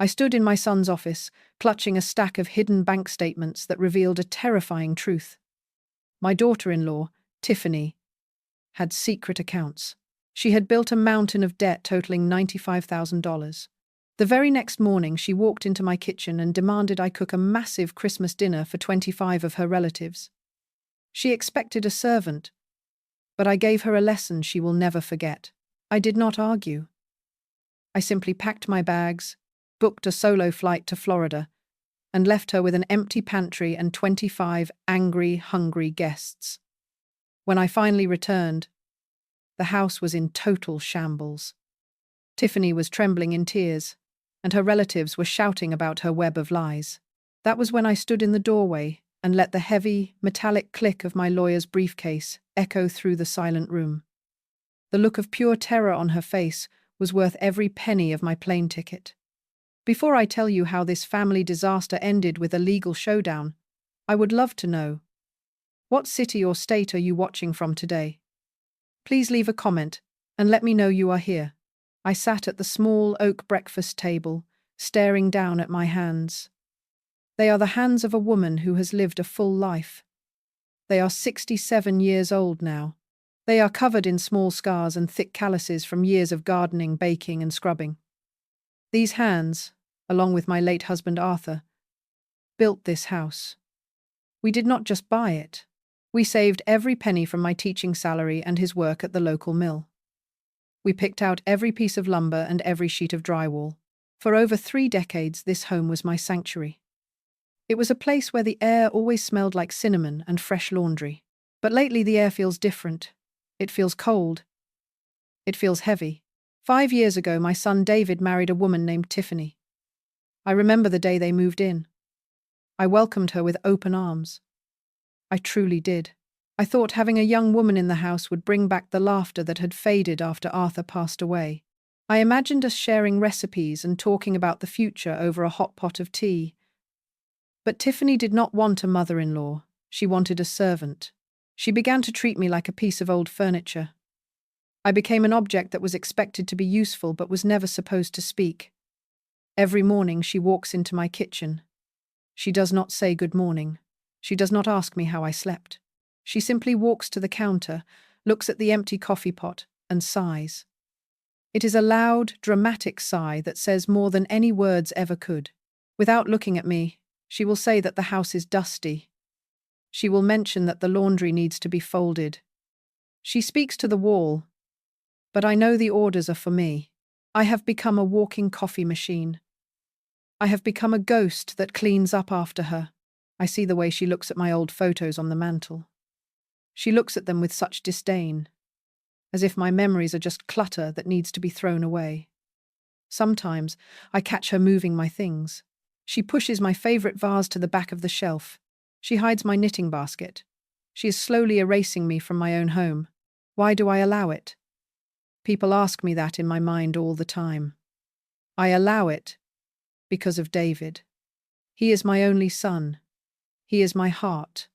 I stood in my son's office, clutching a stack of hidden bank statements that revealed a terrifying truth. My daughter-in-law, Tiffany, had secret accounts. She had built a mountain of debt totaling $95,000. The very next morning, she walked into my kitchen and demanded I cook a massive Christmas dinner for 25 of her relatives. She expected a servant, but I gave her a lesson she will never forget. I did not argue. I simply packed my bags, booked a solo flight to Florida, and left her with an empty pantry and 25 angry, hungry guests. When I finally returned, the house was in total shambles. Tiffany was trembling in tears, and her relatives were shouting about her web of lies. That was when I stood in the doorway and let the heavy, metallic click of my lawyer's briefcase echo through the silent room. The look of pure terror on her face was worth every penny of my plane ticket. Before I tell you how this family disaster ended with a legal showdown, I would love to know, what city or state are you watching from today? Please leave a comment and let me know you are here. I sat at the small oak breakfast table, staring down at my hands. They are the hands of a woman who has lived a full life. They are 67 years old now. They are covered in small scars and thick calluses from years of gardening, baking, and scrubbing. These hands, along with my late husband Arthur, built this house. We did not just buy it. We saved every penny from my teaching salary and his work at the local mill. We picked out every piece of lumber and every sheet of drywall. For over 3 decades, this home was my sanctuary. It was a place where the air always smelled like cinnamon and fresh laundry. But lately the air feels different. It feels cold. It feels heavy. 5 years ago, my son David married a woman named Tiffany. I remember the day they moved in. I welcomed her with open arms. I truly did. I thought having a young woman in the house would bring back the laughter that had faded after Arthur passed away. I imagined us sharing recipes and talking about the future over a hot pot of tea. But Tiffany did not want a mother-in-law. She wanted a servant. She began to treat me like a piece of old furniture. I became an object that was expected to be useful but was never supposed to speak. Every morning she walks into my kitchen. She does not say good morning. She does not ask me how I slept. She simply walks to the counter, looks at the empty coffee pot, and sighs. It is a loud, dramatic sigh that says more than any words ever could. Without looking at me, she will say that the house is dusty. She will mention that the laundry needs to be folded. She speaks to the wall, but I know the orders are for me. I have become a walking coffee machine. I have become a ghost that cleans up after her. I see the way she looks at my old photos on the mantel. She looks at them with such disdain, as if my memories are just clutter that needs to be thrown away. Sometimes I catch her moving my things. She pushes my favorite vase to the back of the shelf. She hides my knitting basket. She is slowly erasing me from my own home. Why do I allow it? People ask me that in my mind all the time. I allow it because of David. He is my only son. He is my heart.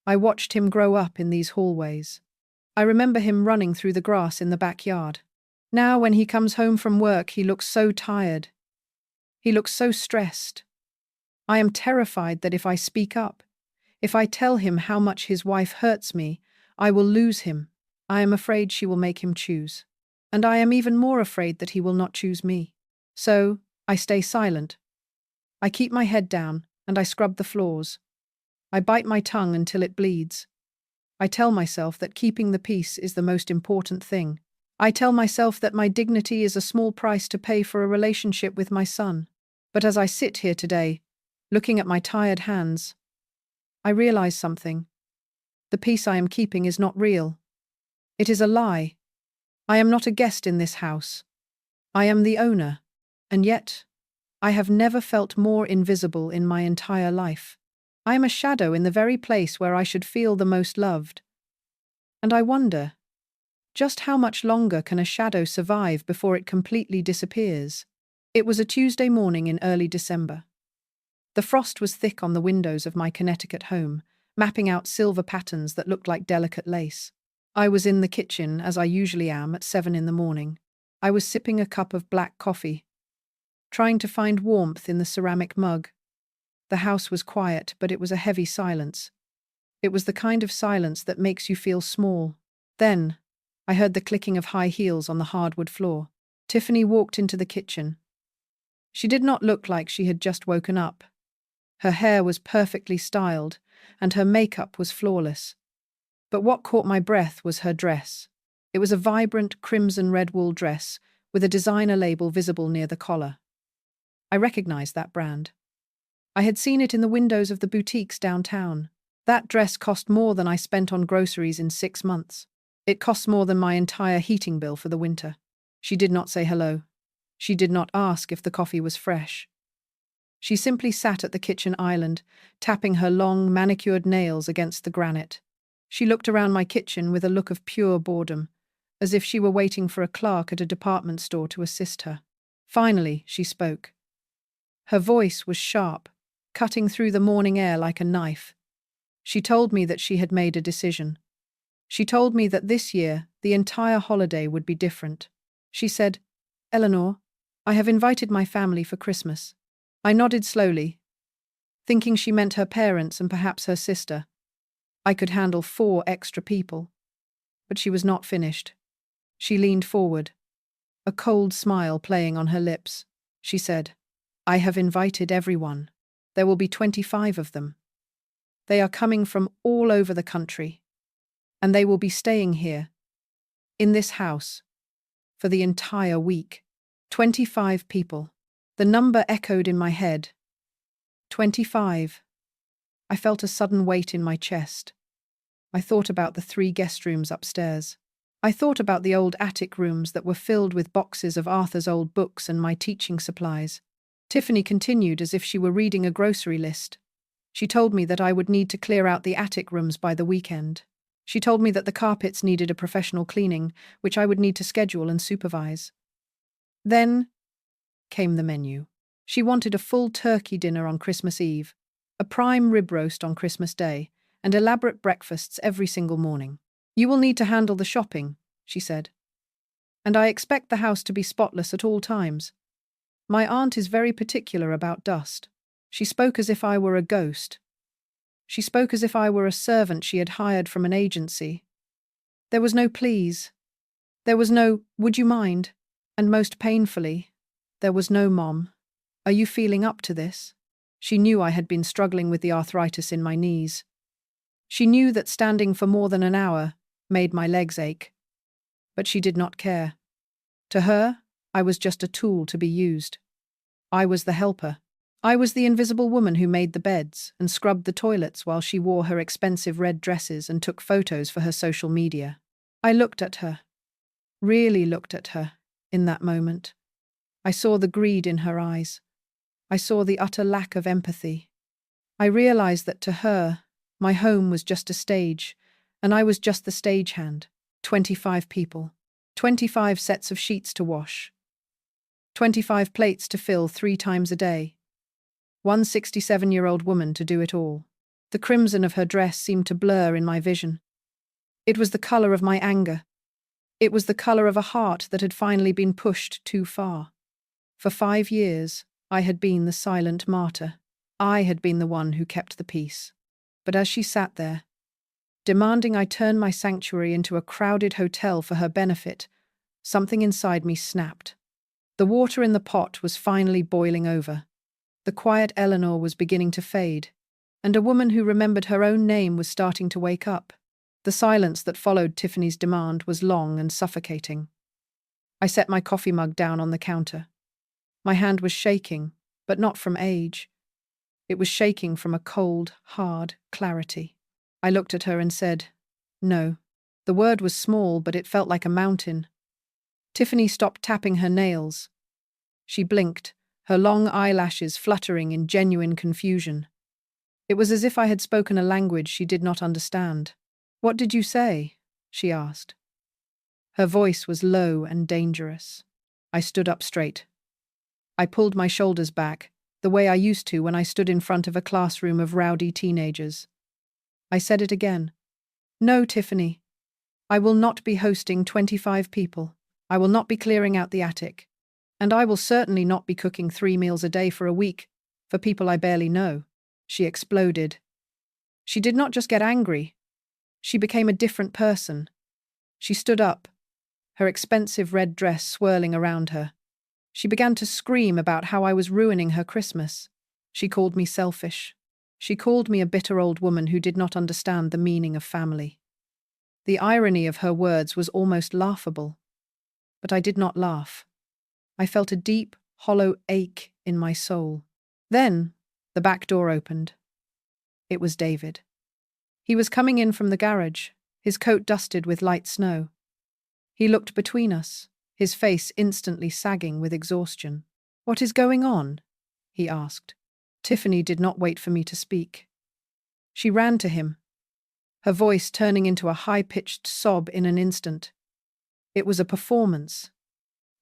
I watched him grow up in these hallways. I remember him running through the grass in the backyard. Now, when he comes home from work, he looks so tired. He looks so stressed. I am terrified that if I speak up, if I tell him how much his wife hurts me, I will lose him. I am afraid she will make him choose. And I am even more afraid that he will not choose me. So, I stay silent. I keep my head down, and I scrub the floors. I bite my tongue until it bleeds. I tell myself that keeping the peace is the most important thing. I tell myself that my dignity is a small price to pay for a relationship with my son. But as I sit here today, looking at my tired hands, I realize something. The peace I am keeping is not real. It is a lie. I am not a guest in this house. I am the owner, and yet, I have never felt more invisible in my entire life. I am a shadow in the very place where I should feel the most loved. And I wonder, just how much longer can a shadow survive before it completely disappears? It was a Tuesday morning in early December. The frost was thick on the windows of my Connecticut home, mapping out silver patterns that looked like delicate lace. I was in the kitchen, as I usually am, at 7 in the morning. I was sipping a cup of black coffee, trying to find warmth in the ceramic mug. The house was quiet, but it was a heavy silence. It was the kind of silence that makes you feel small. Then, I heard the clicking of high heels on the hardwood floor. Tiffany walked into the kitchen. She did not look like she had just woken up. Her hair was perfectly styled, and her makeup was flawless. But what caught my breath was her dress. It was a vibrant crimson-red wool dress, with a designer label visible near the collar. I recognized that brand. I had seen it in the windows of the boutiques downtown. That dress cost more than I spent on groceries in 6 months. It cost more than my entire heating bill for the winter. She did not say hello. She did not ask if the coffee was fresh. She simply sat at the kitchen island, tapping her long, manicured nails against the granite. She looked around my kitchen with a look of pure boredom, as if she were waiting for a clerk at a department store to assist her. Finally, she spoke. Her voice was sharp, cutting through the morning air like a knife. She told me that she had made a decision. She told me that this year, the entire holiday would be different. She said, "Eleanor, I have invited my family for Christmas." I nodded slowly, thinking she meant her parents and perhaps her sister. I could handle 4 extra people. But she was not finished. She leaned forward, a cold smile playing on her lips. She said, "I have invited everyone. There will be 25 of them. They are coming from all over the country, and they will be staying here, in this house, for the entire week." 25 people. The number echoed in my head. 25. I felt a sudden weight in my chest. I thought about the 3 guest rooms upstairs. I thought about the old attic rooms that were filled with boxes of Arthur's old books and my teaching supplies. Tiffany continued as if she were reading a grocery list. She told me that I would need to clear out the attic rooms by the weekend. She told me that the carpets needed a professional cleaning, which I would need to schedule and supervise. Then came the menu. She wanted a full turkey dinner on Christmas Eve, a prime rib roast on Christmas Day, and elaborate breakfasts every single morning. "You will need to handle the shopping," she said. "And I expect the house to be spotless at all times. My aunt is very particular about dust." She spoke as if I were a ghost. She spoke as if I were a servant she had hired from an agency. There was no please. There was no, "Would you mind?" And most painfully, there was no, "Mom, are you feeling up to this?" She knew I had been struggling with the arthritis in my knees. She knew that standing for more than an hour made my legs ache. But she did not care. To her, I was just a tool to be used. I was the helper. I was the invisible woman who made the beds and scrubbed the toilets while she wore her expensive red dresses and took photos for her social media. I looked at her, really looked at her, in that moment. I saw the greed in her eyes. I saw the utter lack of empathy. I realized that to her, my home was just a stage, and I was just the stagehand. 25 people, 25 sets of sheets to wash, 25 plates to fill 3 times a day. One 67-year-old woman to do it all. The crimson of her dress seemed to blur in my vision. It was the color of my anger. It was the color of a heart that had finally been pushed too far. For 5 years, I had been the silent martyr. I had been the one who kept the peace. But as she sat there, demanding I turn my sanctuary into a crowded hotel for her benefit, something inside me snapped. The water in the pot was finally boiling over. The quiet Eleanor was beginning to fade, and a woman who remembered her own name was starting to wake up. The silence that followed Tiffany's demand was long and suffocating. I set my coffee mug down on the counter. My hand was shaking, but not from age. It was shaking from a cold, hard clarity. I looked at her and said, "No." The word was small, but it felt like a mountain. Tiffany stopped tapping her nails. She blinked, her long eyelashes fluttering in genuine confusion. It was as if I had spoken a language she did not understand. "What did you say?" she asked. Her voice was low and dangerous. I stood up straight. I pulled my shoulders back, the way I used to when I stood in front of a classroom of rowdy teenagers. I said it again. "No, Tiffany. I will not be hosting 25 people. I will not be clearing out the attic. And I will certainly not be cooking 3 meals a day for a week for people I barely know. She exploded. She did not just get angry. She became a different person. She stood up, her expensive red dress swirling around her. She began to scream about how I was ruining her Christmas. She called me selfish. She called me a bitter old woman who did not understand the meaning of family. The irony of her words was almost laughable. But I did not laugh. I felt a deep, hollow ache in my soul. Then, the back door opened. It was David. He was coming in from the garage, his coat dusted with light snow. He looked between us, his face instantly sagging with exhaustion. "What is going on?" he asked. Tiffany did not wait for me to speak. She ran to him, her voice turning into a high-pitched sob in an instant. It was a performance.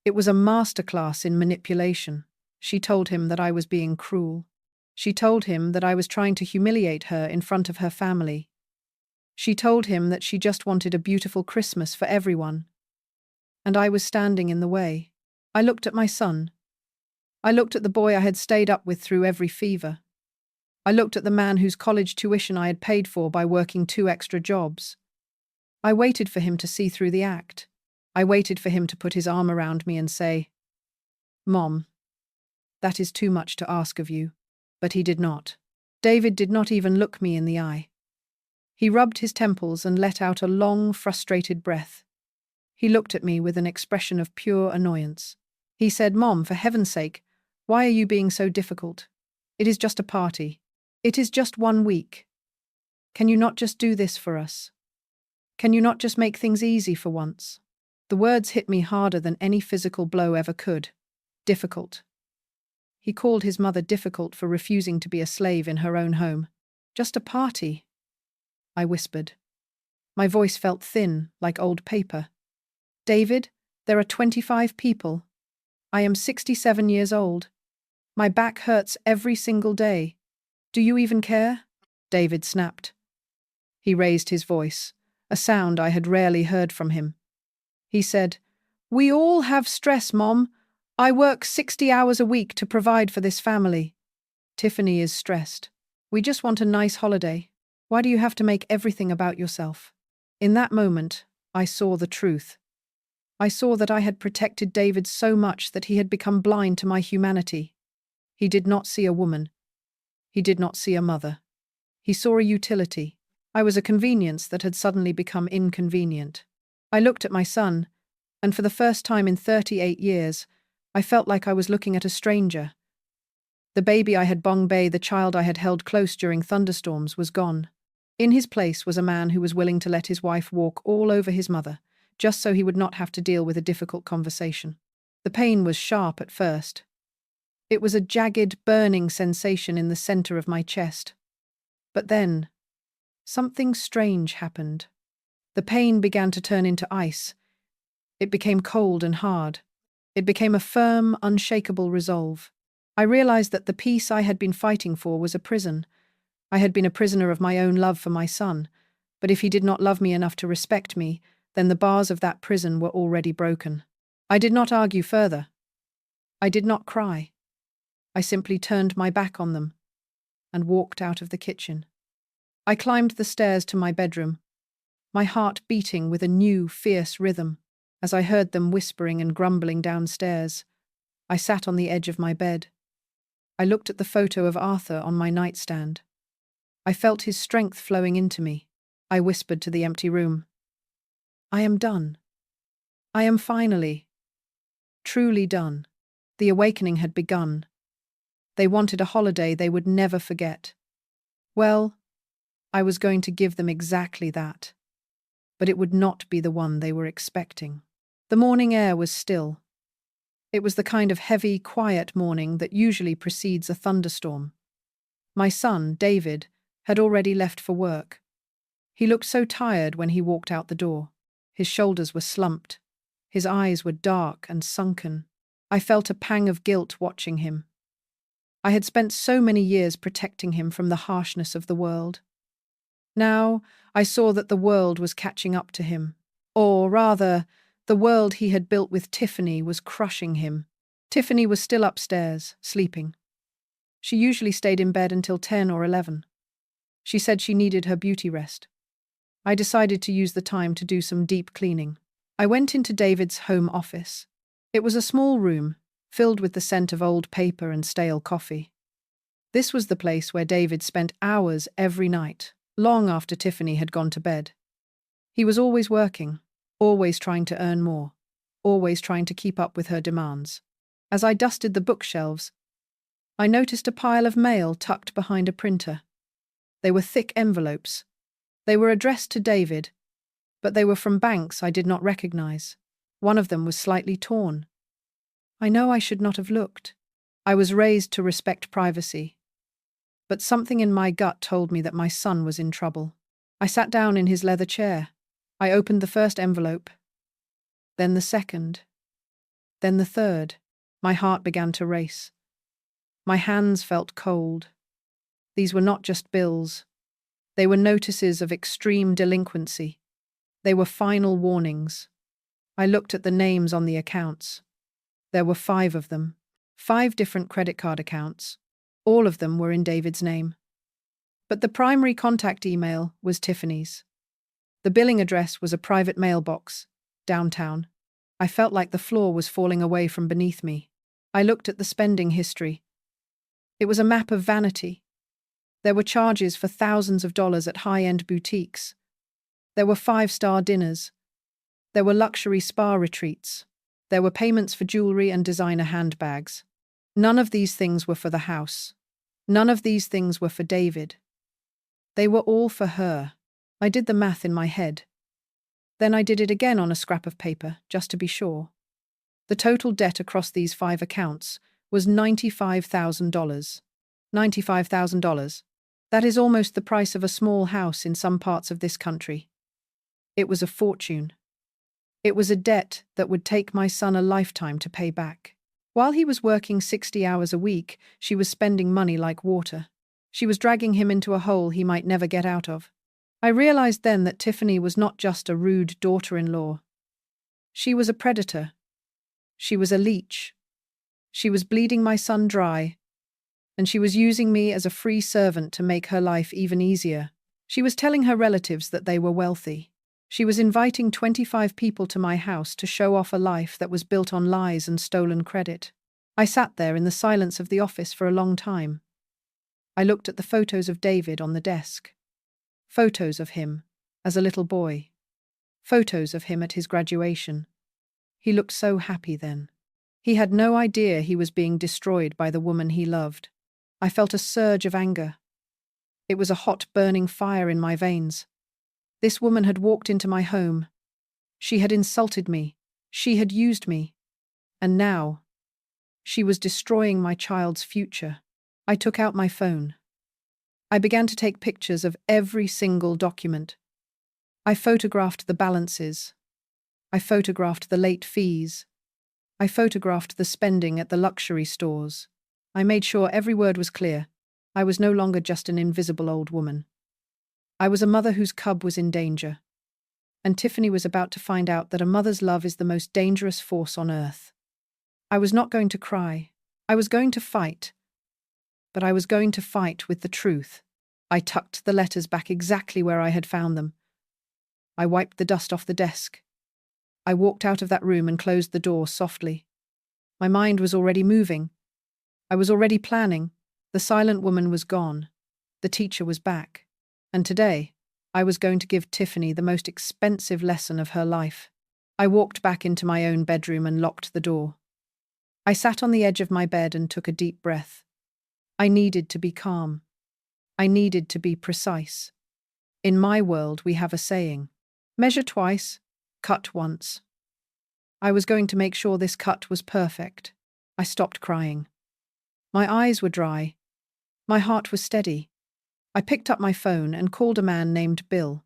It was a masterclass in manipulation. She told him that I was being cruel. She told him that I was trying to humiliate her in front of her family. She told him that she just wanted a beautiful Christmas for everyone. And I was standing in the way. I looked at my son. I looked at the boy I had stayed up with through every fever. I looked at the man whose college tuition I had paid for by working 2 extra jobs. I waited for him to see through the act. I waited for him to put his arm around me and say, "Mom, that is too much to ask of you." But he did not. David did not even look me in the eye. He rubbed his temples and let out a long, frustrated breath. He looked at me with an expression of pure annoyance. He said, "Mom, for heaven's sake, why are you being so difficult? It is just a party. It is just 1 week. Can you not just do this for us? Can you not just make things easy for once?" The words hit me harder than any physical blow ever could. Difficult. He called his mother difficult for refusing to be a slave in her own home. "Just a party," I whispered. My voice felt thin, like old paper. "David, there are 25 people. I am 67 years old. My back hurts every single day. Do you even care?" David snapped. He raised his voice, a sound I had rarely heard from him. He said, "We all have stress, Mom. I work 60 hours a week to provide for this family. Tiffany is stressed. We just want a nice holiday. Why do you have to make everything about yourself?" In that moment, I saw the truth. I saw that I had protected David so much that he had become blind to my humanity. He did not see a woman. He did not see a mother. He saw a utility. I was a convenience that had suddenly become inconvenient. I looked at my son, and for the first time in 38 years, I felt like I was looking at a stranger. The baby I had Bombay, the child I had held close during thunderstorms, was gone. In his place was a man who was willing to let his wife walk all over his mother, just so he would not have to deal with a difficult conversation. The pain was sharp at first. It was a jagged, burning sensation in the center of my chest. But then, something strange happened. The pain began to turn into ice. It became cold and hard. It became a firm, unshakable resolve. I realized that the peace I had been fighting for was a prison. I had been a prisoner of my own love for my son, but if he did not love me enough to respect me, then the bars of that prison were already broken. I did not argue further. I did not cry. I simply turned my back on them and walked out of the kitchen. I climbed the stairs to my bedroom, my heart beating with a new, fierce rhythm. As I heard them whispering and grumbling downstairs, I sat on the edge of my bed. I looked at the photo of Arthur on my nightstand. I felt his strength flowing into me. I whispered to the empty room, "I am done. I am finally, truly done." The awakening had begun. They wanted a holiday they would never forget. Well, I was going to give them exactly that. But it would not be the one they were expecting. The morning air was still. It was the kind of heavy, quiet morning that usually precedes a thunderstorm. My son, David, had already left for work. He looked so tired when he walked out the door. His shoulders were slumped. His eyes were dark and sunken. I felt a pang of guilt watching him. I had spent so many years protecting him from the harshness of the world. Now, I saw that the world was catching up to him. Or, rather, the world he had built with Tiffany was crushing him. Tiffany was still upstairs, sleeping. She usually stayed in bed until 10 or 11. She said she needed her beauty rest. I decided to use the time to do some deep cleaning. I went into David's home office. It was a small room, filled with the scent of old paper and stale coffee. This was the place where David spent hours every night, long after Tiffany had gone to bed. He was always working, always trying to earn more, always trying to keep up with her demands. As I dusted the bookshelves, I noticed a pile of mail tucked behind a printer. They were thick envelopes. They were addressed to David, but they were from banks I did not recognize. One of them was slightly torn. I know I should not have looked. I was raised to respect privacy. But something in my gut told me that my son was in trouble. I sat down in his leather chair. I opened the first envelope, then the second, then the third. My heart began to race. My hands felt cold. These were not just bills. They were notices of extreme delinquency. They were final warnings. I looked at the names on the accounts. There were 5 of them, 5 different credit card accounts. All of them were in David's name. But the primary contact email was Tiffany's. The billing address was a private mailbox, downtown. I felt like the floor was falling away from beneath me. I looked at the spending history. It was a map of vanity. There were charges for thousands of dollars at high-end boutiques. There were 5-star dinners. There were luxury spa retreats. There were payments for jewelry and designer handbags. None of these things were for the house. None of these things were for David. They were all for her. I did the math in my head. Then I did it again on a scrap of paper, just to be sure. The total debt across these 5 accounts was $95,000. $95,000. That is almost the price of a small house in some parts of this country. It was a fortune. It was a debt that would take my son a lifetime to pay back. While he was working 60 hours a week, she was spending money like water. She was dragging him into a hole he might never get out of. I realized then that Tiffany was not just a rude daughter-in-law. She was a predator. She was a leech. She was bleeding my son dry, and she was using me as a free servant to make her life even easier. She was telling her relatives that they were wealthy. She was inviting 25 people to my house to show off a life that was built on lies and stolen credit. I sat there in the silence of the office for a long time. I looked at the photos of David on the desk. Photos of him as a little boy. Photos of him at his graduation. He looked so happy then. He had no idea he was being destroyed by the woman he loved. I felt a surge of anger. It was a hot, burning fire in my veins. This woman had walked into my home. She had insulted me. She had used me. And now, she was destroying my child's future. I took out my phone. I began to take pictures of every single document. I photographed the balances. I photographed the late fees. I photographed the spending at the luxury stores. I made sure every word was clear. I was no longer just an invisible old woman. I was a mother whose cub was in danger. And Tiffany was about to find out that a mother's love is the most dangerous force on earth. I was not going to cry. I was going to fight. But I was going to fight with the truth. I tucked the letters back exactly where I had found them. I wiped the dust off the desk. I walked out of that room and closed the door softly. My mind was already moving. I was already planning. The silent woman was gone. The teacher was back. And today, I was going to give Tiffany the most expensive lesson of her life. I walked back into my own bedroom and locked the door. I sat on the edge of my bed and took a deep breath. I needed to be calm. I needed to be precise. In my world, we have a saying: measure twice, cut once. I was going to make sure this cut was perfect. I stopped crying. My eyes were dry. My heart was steady. I picked up my phone and called a man named Bill.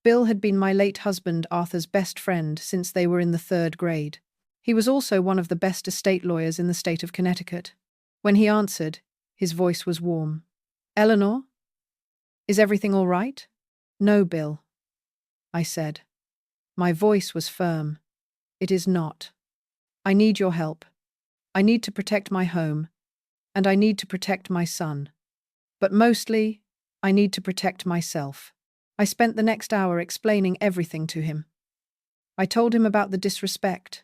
Bill had been my late husband Arthur's best friend since they were in the 3rd grade. He was also one of the best estate lawyers in the state of Connecticut. When he answered, his voice was warm. "Eleanor? Is everything all right?" "No, Bill," I said. My voice was firm. "It is not. I need your help." I need to protect my home, and I need to protect my son. But mostly, I need to protect myself. I spent the next hour explaining everything to him. I told him about the disrespect.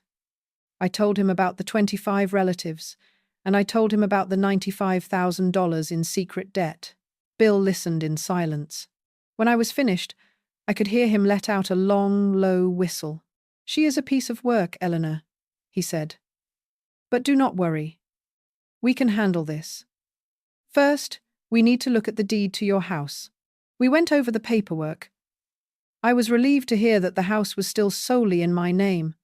I told him about the 25 relatives, and I told him about the $95,000 in secret debt. Bill listened in silence. When I was finished, I could hear him let out a long, low whistle. "She is a piece of work, Eleanor," he said. "But do not worry. We can handle this. First, we need to look at the deed to your house." We went over the paperwork. I was relieved to hear that the house was still solely in my name.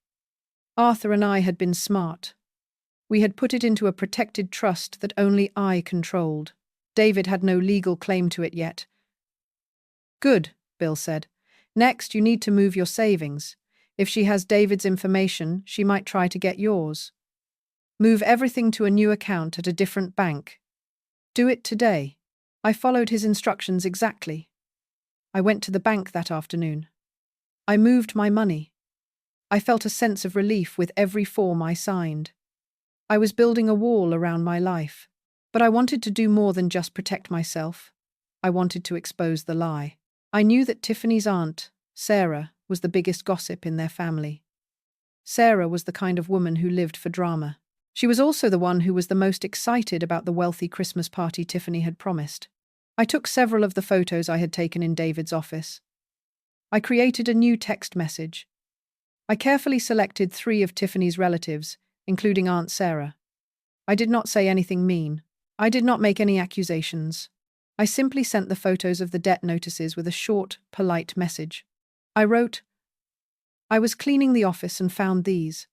Arthur and I had been smart. We had put it into a protected trust that only I controlled. David had no legal claim to it yet. "Good," Bill said. "Next, you need to move your savings. If she has David's information, she might try to get yours. Move everything to a new account at a different bank. Do it today." I followed his instructions exactly. I went to the bank that afternoon. I moved my money. I felt a sense of relief with every form I signed. I was building a wall around my life. But I wanted to do more than just protect myself. I wanted to expose the lie. I knew that Tiffany's aunt, Sarah, was the biggest gossip in their family. Sarah was the kind of woman who lived for drama. She was also the one who was the most excited about the wealthy Christmas party Tiffany had promised. I took several of the photos I had taken in David's office. I created a new text message. I carefully selected 3 of Tiffany's relatives, including Aunt Sarah. I did not say anything mean. I did not make any accusations. I simply sent the photos of the debt notices with a short, polite message. I wrote, "I was cleaning the office and found these.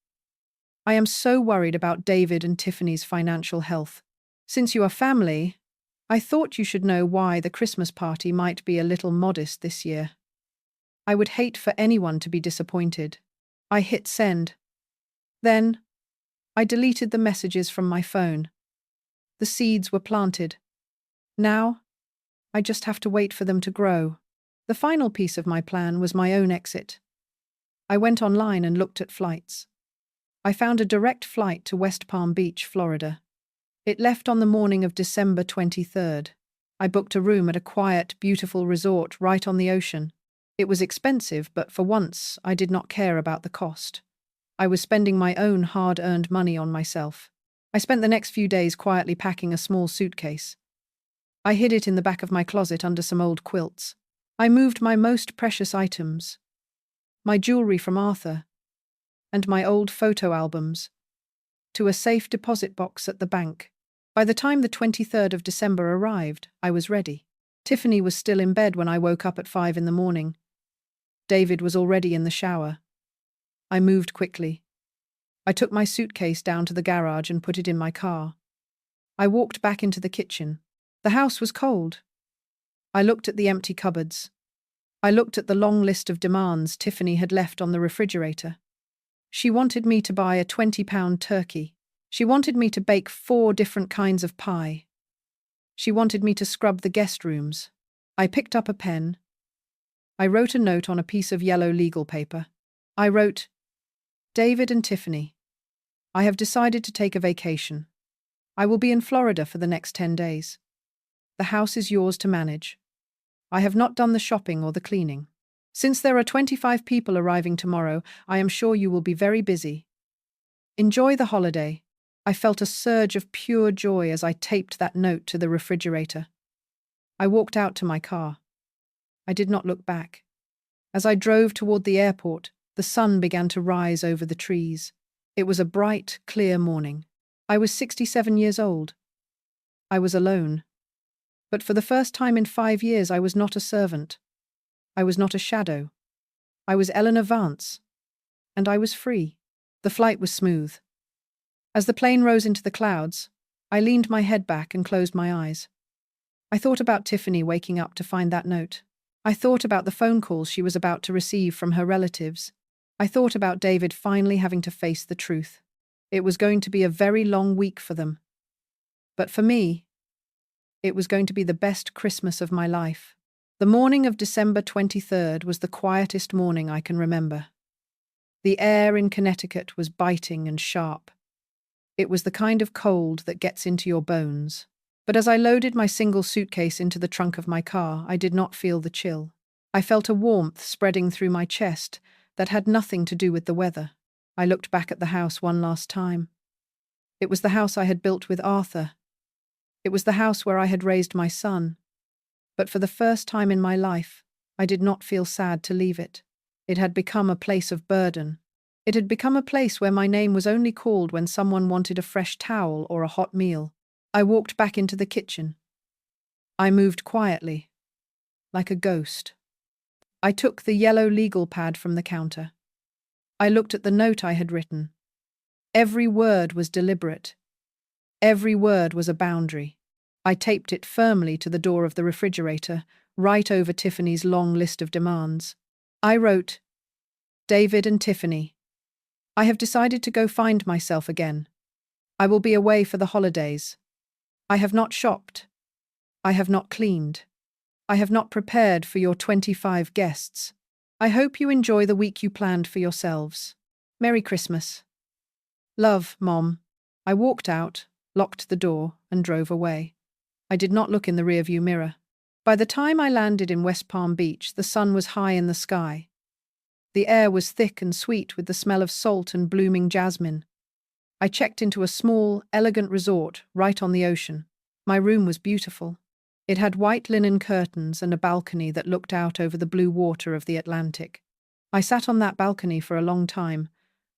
I am so worried about David and Tiffany's financial health. Since you are family, I thought you should know why the Christmas party might be a little modest this year. I would hate for anyone to be disappointed." I hit send. Then, I deleted the messages from my phone. The seeds were planted. Now, I just have to wait for them to grow. The final piece of my plan was my own exit. I went online and looked at flights. I found a direct flight to West Palm Beach, Florida. It left on the morning of December 23rd. I booked a room at a quiet, beautiful resort right on the ocean. It was expensive, but for once, I did not care about the cost. I was spending my own hard-earned money on myself. I spent the next few days quietly packing a small suitcase. I hid it in the back of my closet under some old quilts. I moved my most precious items, my jewelry from Arthur, and my old photo albums, to a safe deposit box at the bank. By the time the 23rd of December arrived, I was ready. Tiffany was still in bed when I woke up at 5 in the morning. David was already in the shower. I moved quickly. I took my suitcase down to the garage and put it in my car. I walked back into the kitchen. The house was cold. I looked at the empty cupboards. I looked at the long list of demands Tiffany had left on the refrigerator. She wanted me to buy a 20-pound turkey. She wanted me to bake 4 different kinds of pie. She wanted me to scrub the guest rooms. I picked up a pen. I wrote a note on a piece of yellow legal paper. I wrote, "David and Tiffany, I have decided to take a vacation. I will be in Florida for the next 10 days. The house is yours to manage. I have not done the shopping or the cleaning. Since there are 25 people arriving tomorrow, I am sure you will be very busy. Enjoy the holiday." I felt a surge of pure joy as I taped that note to the refrigerator. I walked out to my car. I did not look back. As I drove toward the airport, the sun began to rise over the trees. It was a bright, clear morning. I was 67 years old. I was alone. But for the first time in 5 years, I was not a servant. I was not a shadow. I was Eleanor Vance. And I was free. The flight was smooth. As the plane rose into the clouds, I leaned my head back and closed my eyes. I thought about Tiffany waking up to find that note. I thought about the phone calls she was about to receive from her relatives. I thought about David finally having to face the truth. It was going to be a very long week for them. But for me, it was going to be the best Christmas of my life. The morning of December 23rd was the quietest morning I can remember. The air in Connecticut was biting and sharp. It was the kind of cold that gets into your bones. But as I loaded my single suitcase into the trunk of my car, I did not feel the chill. I felt a warmth spreading through my chest that had nothing to do with the weather. I looked back at the house one last time. It was the house I had built with Arthur. It was the house where I had raised my son. But for the first time in my life, I did not feel sad to leave it. It had become a place of burden. It had become a place where my name was only called when someone wanted a fresh towel or a hot meal. I walked back into the kitchen. I moved quietly, like a ghost. I took the yellow legal pad from the counter. I looked at the note I had written. Every word was deliberate. Every word was a boundary. I taped it firmly to the door of the refrigerator, right over Tiffany's long list of demands. I wrote, David and Tiffany, I have decided to go find myself again. I will be away for the holidays. I have not shopped. I have not cleaned. I have not prepared for your 25 guests. I hope you enjoy the week you planned for yourselves. Merry Christmas. Love, Mom. I walked out, locked the door, and drove away. I did not look in the rearview mirror. By the time I landed in West Palm Beach, the sun was high in the sky. The air was thick and sweet with the smell of salt and blooming jasmine. I checked into a small, elegant resort right on the ocean. My room was beautiful. It had white linen curtains and a balcony that looked out over the blue water of the Atlantic. I sat on that balcony for a long time.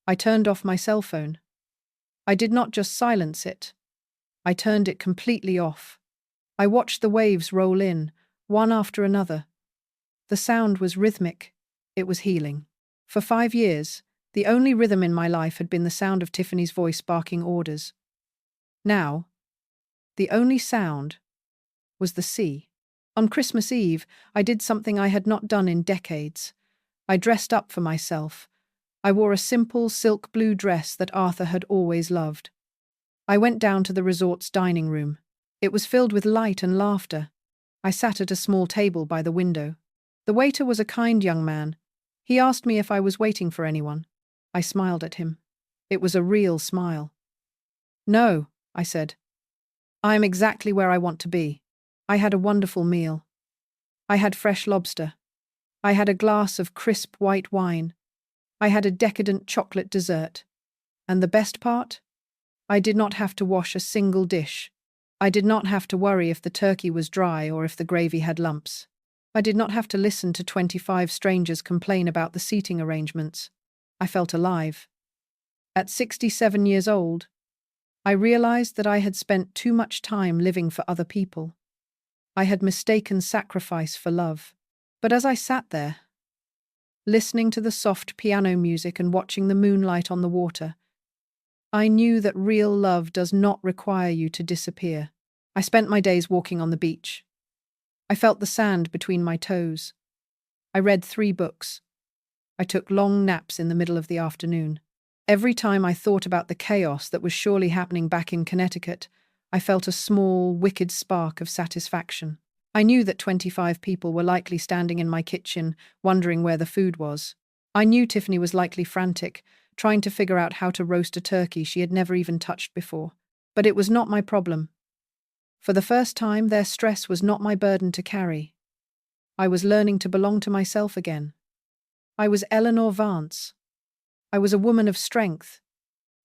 I turned off my cell phone. I did not just silence it. I turned it completely off. I watched the waves roll in, one after another. The sound was rhythmic. It was healing. For 5 years, the only rhythm in my life had been the sound of Tiffany's voice barking orders. Now, the only sound was the sea. On Christmas Eve, I did something I had not done in decades. I dressed up for myself. I wore a simple silk blue dress that Arthur had always loved. I went down to the resort's dining room. It was filled with light and laughter. I sat at a small table by the window. The waiter was a kind young man. He asked me if I was waiting for anyone. I smiled at him. It was a real smile. No, I said. I am exactly where I want to be. I had a wonderful meal. I had fresh lobster. I had a glass of crisp white wine. I had a decadent chocolate dessert. And the best part? I did not have to wash a single dish. I did not have to worry if the turkey was dry or if the gravy had lumps. I did not have to listen to 25 strangers complain about the seating arrangements. I felt alive. At 67 years old, I realized that I had spent too much time living for other people. I had mistaken sacrifice for love. But as I sat there, listening to the soft piano music and watching the moonlight on the water, I knew that real love does not require you to disappear. I spent my days walking on the beach. I felt the sand between my toes. I read 3 books. I took long naps in the middle of the afternoon. Every time I thought about the chaos that was surely happening back in Connecticut, I felt a small, wicked spark of satisfaction. I knew that 25 people were likely standing in my kitchen, wondering where the food was. I knew Tiffany was likely frantic, trying to figure out how to roast a turkey she had never even touched before. But it was not my problem. For the first time, their stress was not my burden to carry. I was learning to belong to myself again. I was Eleanor Vance. I was a woman of strength.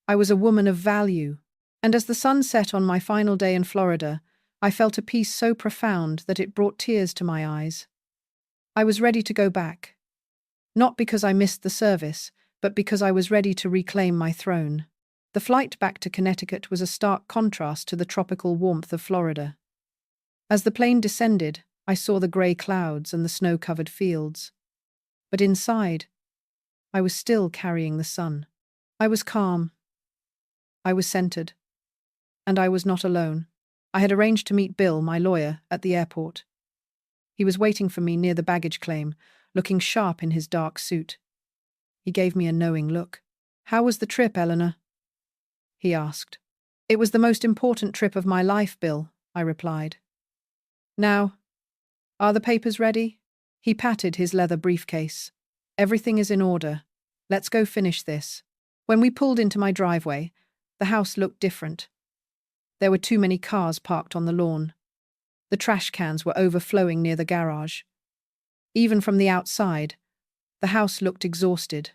I was a woman of value. And as the sun set on my final day in Florida, I felt a peace so profound that it brought tears to my eyes. I was ready to go back. Not because I missed the service, but because I was ready to reclaim my throne. The flight back to Connecticut was a stark contrast to the tropical warmth of Florida. As the plane descended, I saw the grey clouds and the snow-covered fields. But inside, I was still carrying the sun. I was calm. I was centered. And I was not alone. I had arranged to meet Bill, my lawyer, at the airport. He was waiting for me near the baggage claim, looking sharp in his dark suit. He gave me a knowing look. "How was the trip, Eleanor?" he asked. "It was the most important trip of my life, Bill," I replied. "Now, are the papers ready?" He patted his leather briefcase. "Everything is in order. Let's go finish this." When we pulled into my driveway, The house looked different. There were too many cars parked on the lawn. The trash cans were overflowing near the garage. Even from the outside, the house looked exhausted.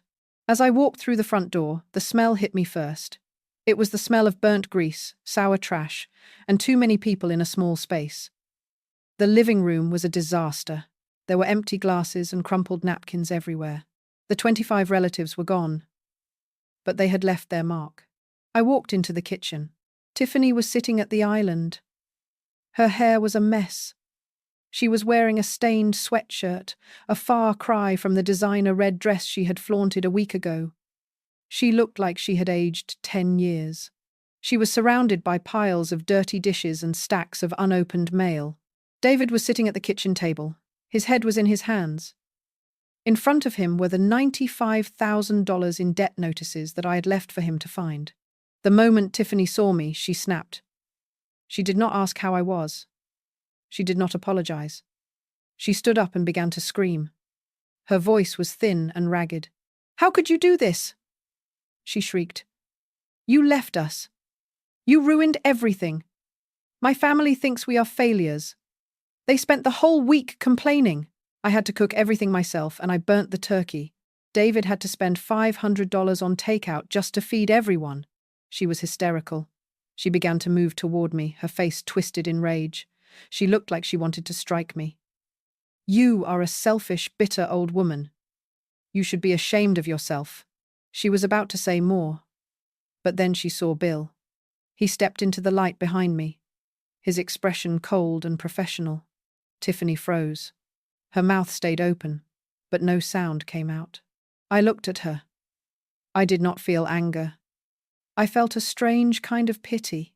As I walked through the front door, the smell hit me first. It was the smell of burnt grease, sour trash, and too many people in a small space. The living room was a disaster. There were empty glasses and crumpled napkins everywhere. The 25 relatives were gone, but they had left their mark. I walked into the kitchen. Tiffany was sitting at the island. Her hair was a mess. She was wearing a stained sweatshirt, a far cry from the designer red dress she had flaunted a week ago. She looked like she had aged 10 years. She was surrounded by piles of dirty dishes and stacks of unopened mail. David was sitting at the kitchen table. His head was in his hands. In front of him were the $95,000 in debt notices that I had left for him to find. The moment Tiffany saw me, she snapped. She did not ask how I was. She did not apologize. She stood up and began to scream. Her voice was thin and ragged. "How could you do this?" she shrieked. "You left us. You ruined everything. My family thinks we are failures. They spent the whole week complaining. I had to cook everything myself and I burnt the turkey. David had to spend $500 on takeout just to feed everyone." She was hysterical. She began to move toward me, her face twisted in rage. She looked like she wanted to strike me. "You are a selfish, bitter old woman. You should be ashamed of yourself." She was about to say more, but then she saw Bill. He stepped into the light behind me, his expression cold and professional. Tiffany froze. Her mouth stayed open, but no sound came out. I looked at her. I did not feel anger. I felt a strange kind of pity.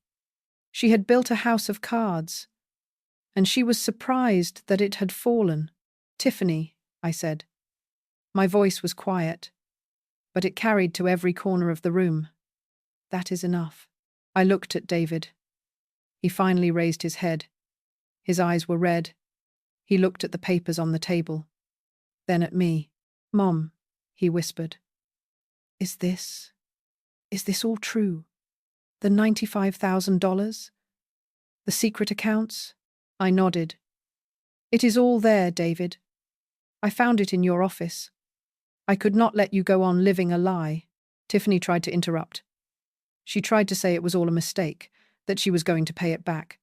She had built a house of cards, and she was surprised that it had fallen. "Tiffany," I said. My voice was quiet, but it carried to every corner of the room. "That is enough." I looked at David. He finally raised his head. His eyes were red. He looked at the papers on the table, then at me. "Mom," he whispered. Is this all true? The $95,000? The secret accounts?" I nodded. "It is all there, David. I found it in your office. I could not let you go on living a lie." Tiffany tried to interrupt. She tried to say it was all a mistake, that she was going to pay it back.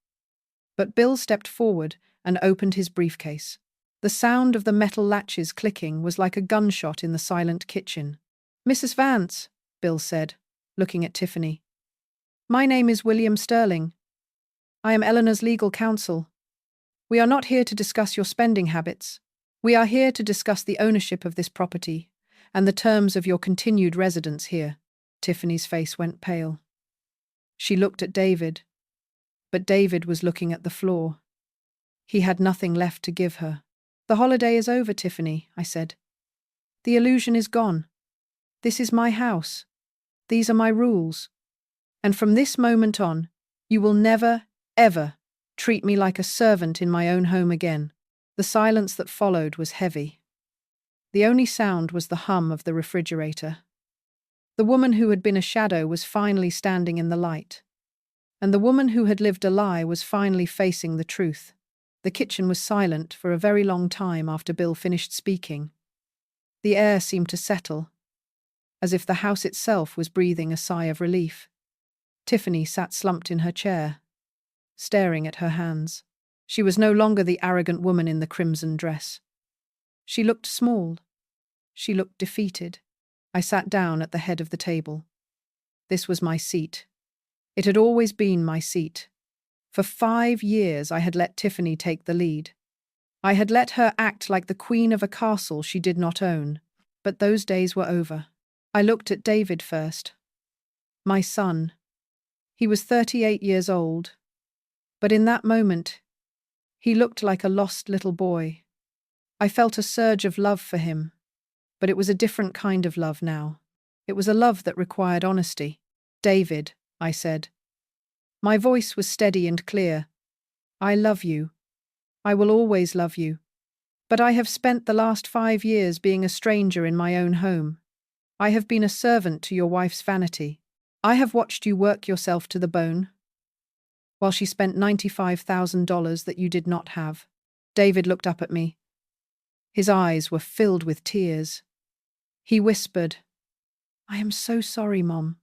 But Bill stepped forward and opened his briefcase. The sound of the metal latches clicking was like a gunshot in the silent kitchen. "Mrs. Vance," Bill said, looking at Tiffany. "My name is William Sterling. I am Eleanor's legal counsel. We are not here to discuss your spending habits. We are here to discuss the ownership of this property and the terms of your continued residence here." Tiffany's face went pale. She looked at David, but David was looking at the floor. He had nothing left to give her. "The holiday is over, Tiffany," I said. "The illusion is gone. This is my house. These are my rules. And from this moment on, you will never, ever treat me like a servant in my own home again." The silence that followed was heavy. The only sound was the hum of the refrigerator. The woman who had been a shadow was finally standing in the light. And the woman who had lived a lie was finally facing the truth. The kitchen was silent for a very long time after Bill finished speaking. The air seemed to settle, as if the house itself was breathing a sigh of relief. Tiffany sat slumped in her chair, staring at her hands. She was no longer the arrogant woman in the crimson dress. She looked small. She looked defeated. I sat down at the head of the table. This was my seat. It had always been my seat. For 5 years I had let Tiffany take the lead. I had let her act like the queen of a castle she did not own. But those days were over. I looked at David first. My son. He was 38 years old. But in that moment, he looked like a lost little boy. I felt a surge of love for him, but it was a different kind of love now. It was a love that required honesty. "David," I said. My voice was steady and clear. "I love you. I will always love you. But I have spent the last 5 years being a stranger in my own home. I have been a servant to your wife's vanity. I have watched you work yourself to the bone, while she spent $95,000 that you did not have. David looked up at me. His eyes were filled with tears. He whispered, I am so sorry, Mom.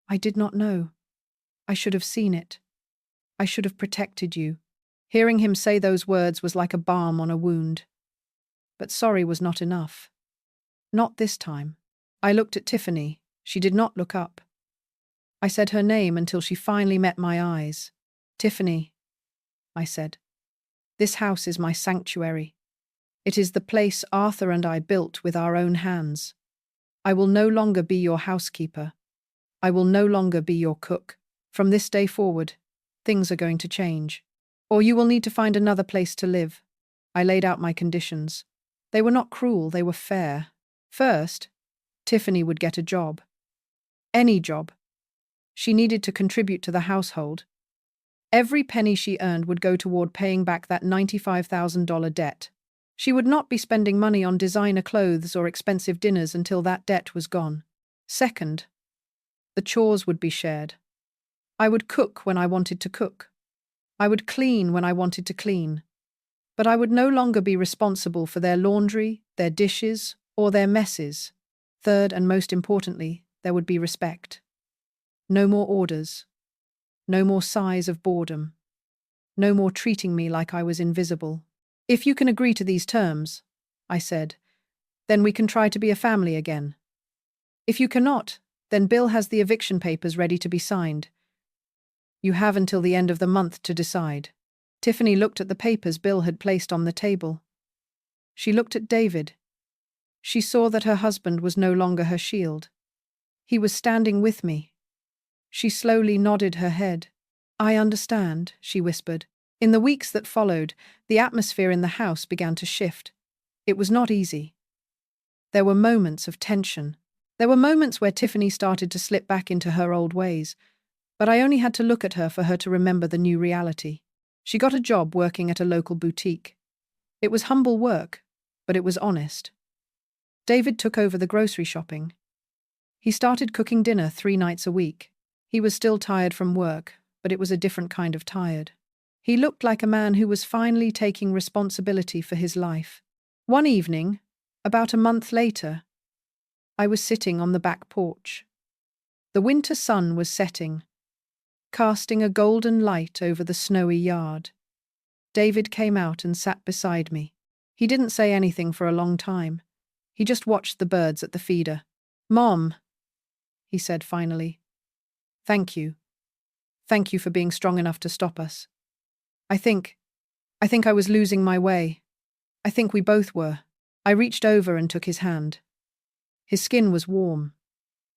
I did not know. I should have seen it. I should have protected you. Hearing him say those words was like a balm on a wound. But sorry was not enough. Not this time. I looked at Tiffany. She did not look up. I said her name until she finally met my eyes. Tiffany, I said. This house is my sanctuary. It is the place Arthur and I built with our own hands. I will no longer be your housekeeper. I will no longer be your cook. From this day forward, things are going to change. Or you will need to find another place to live. I laid out my conditions. They were not cruel, they were fair. First, Tiffany would get a job. Any job. She needed to contribute to the household. Every penny she earned would go toward paying back that $95,000 debt. She would not be spending money on designer clothes or expensive dinners until that debt was gone. Second, the chores would be shared. I would cook when I wanted to cook. I would clean when I wanted to clean. But I would no longer be responsible for their laundry, their dishes, or their messes. Third, and most importantly, there would be respect. No more orders. No more sighs of boredom. No more treating me like I was invisible. If you can agree to these terms, I said, then we can try to be a family again. If you cannot, then Bill has the eviction papers ready to be signed. You have until the end of the month to decide. Tiffany looked at the papers Bill had placed on the table. She looked at David. She saw that her husband was no longer her shield. He was standing with me. She slowly nodded her head. I understand, she whispered. In the weeks that followed, the atmosphere in the house began to shift. It was not easy. There were moments of tension. There were moments where Tiffany started to slip back into her old ways, but I only had to look at her for her to remember the new reality. She got a job working at a local boutique. It was humble work, but it was honest. David took over the grocery shopping. He started cooking dinner 3 nights a week. He was still tired from work, but it was a different kind of tired. He looked like a man who was finally taking responsibility for his life. One evening, about a month later, I was sitting on the back porch. The winter sun was setting, casting a golden light over the snowy yard. David came out and sat beside me. He didn't say anything for a long time. He just watched the birds at the feeder. Mom, he said finally. Thank you. Thank you for being strong enough to stop us. I think I was losing my way. I think we both were. I reached over and took his hand. His skin was warm.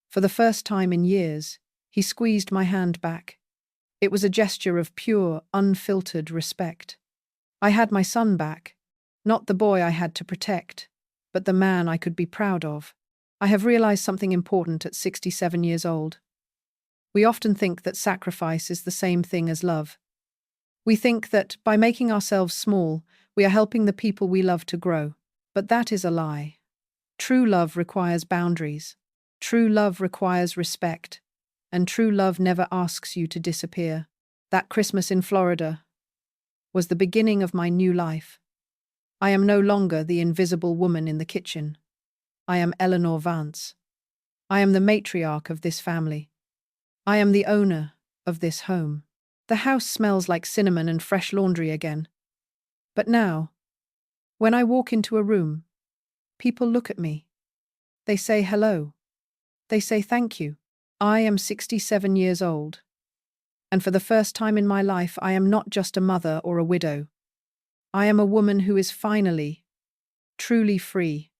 For the first time in years, he squeezed my hand back. It was a gesture of pure, unfiltered respect. I had my son back, not the boy I had to protect, but the man I could be proud of. I have realized something important at 67 years old. We often think that sacrifice is the same thing as love. We think that by making ourselves small, we are helping the people we love to grow. But that is a lie. True love requires boundaries. True love requires respect. And true love never asks you to disappear. That Christmas in Florida was the beginning of my new life. I am no longer the invisible woman in the kitchen. I am Eleanor Vance. I am the matriarch of this family. I am the owner of this home. The house smells like cinnamon and fresh laundry again. But now, when I walk into a room, people look at me. They say hello. They say thank you. I am 67 years old. And for the first time in my life, I am not just a mother or a widow. I am a woman who is finally, truly free.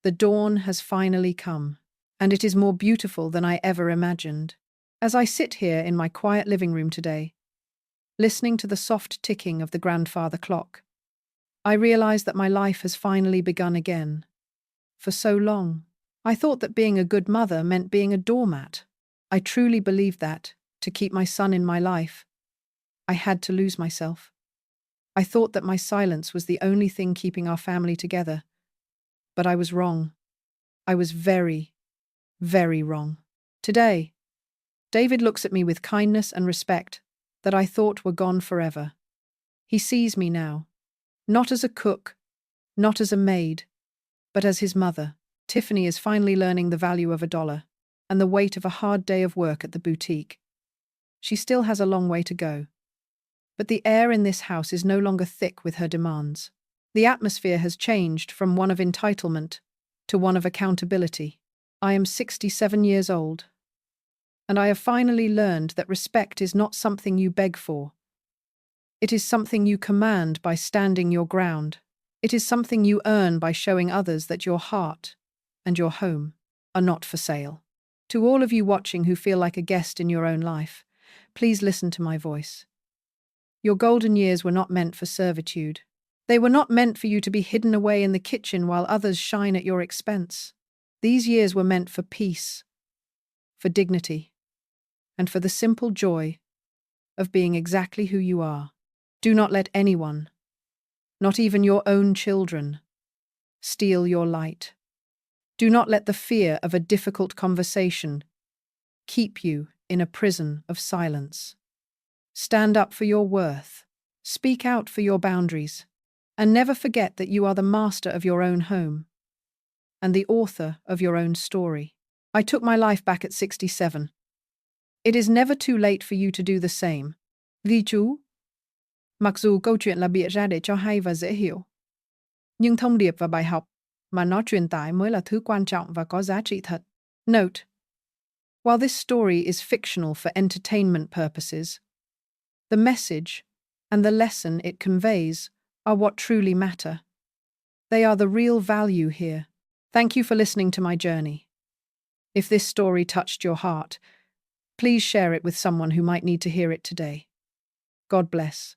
The dawn has finally come, and it is more beautiful than I ever imagined. As I sit here in my quiet living room today, listening to the soft ticking of the grandfather clock, I realize that my life has finally begun again. For so long, I thought that being a good mother meant being a doormat. I truly believed that, to keep my son in my life, I had to lose myself. I thought that my silence was the only thing keeping our family together. But I was wrong. I was very, very wrong. Today, David looks at me with kindness and respect that I thought were gone forever. He sees me now, not as a cook, not as a maid, but as his mother. Tiffany is finally learning the value of $1 and the weight of a hard day of work at the boutique. She still has a long way to go. But the air in this house is no longer thick with her demands. The atmosphere has changed from one of entitlement to one of accountability. I am 67 years old, and I have finally learned that respect is not something you beg for. It is something you command by standing your ground. It is something you earn by showing others that your heart and your home are not for sale. To all of you watching who feel like a guest in your own life, please listen to my voice. Your golden years were not meant for servitude. They were not meant for you to be hidden away in the kitchen while others shine at your expense. These years were meant for peace, for dignity, and for the simple joy of being exactly who you are. Do not let anyone, not even your own children, steal your light. Do not let the fear of a difficult conversation keep you in a prison of silence. Stand up for your worth, speak out for your boundaries, and never forget that you are the master of your own home and the author of your own story. I took my life back at 67. It is never too late for you to do the same. Ghi chú. Mặc dù câu chuyện là bịa ra để cho hay và dễ hiểu, nhưng thông điệp và bài học mà nó truyền tải mới là thứ quan trọng và có giá trị thật. Note: while this story is fictional for entertainment purposes, the message and the lesson it conveys are what truly matter. They are the real value here. Thank you for listening to my journey. If this story touched your heart, please share it with someone who might need to hear it today. God bless.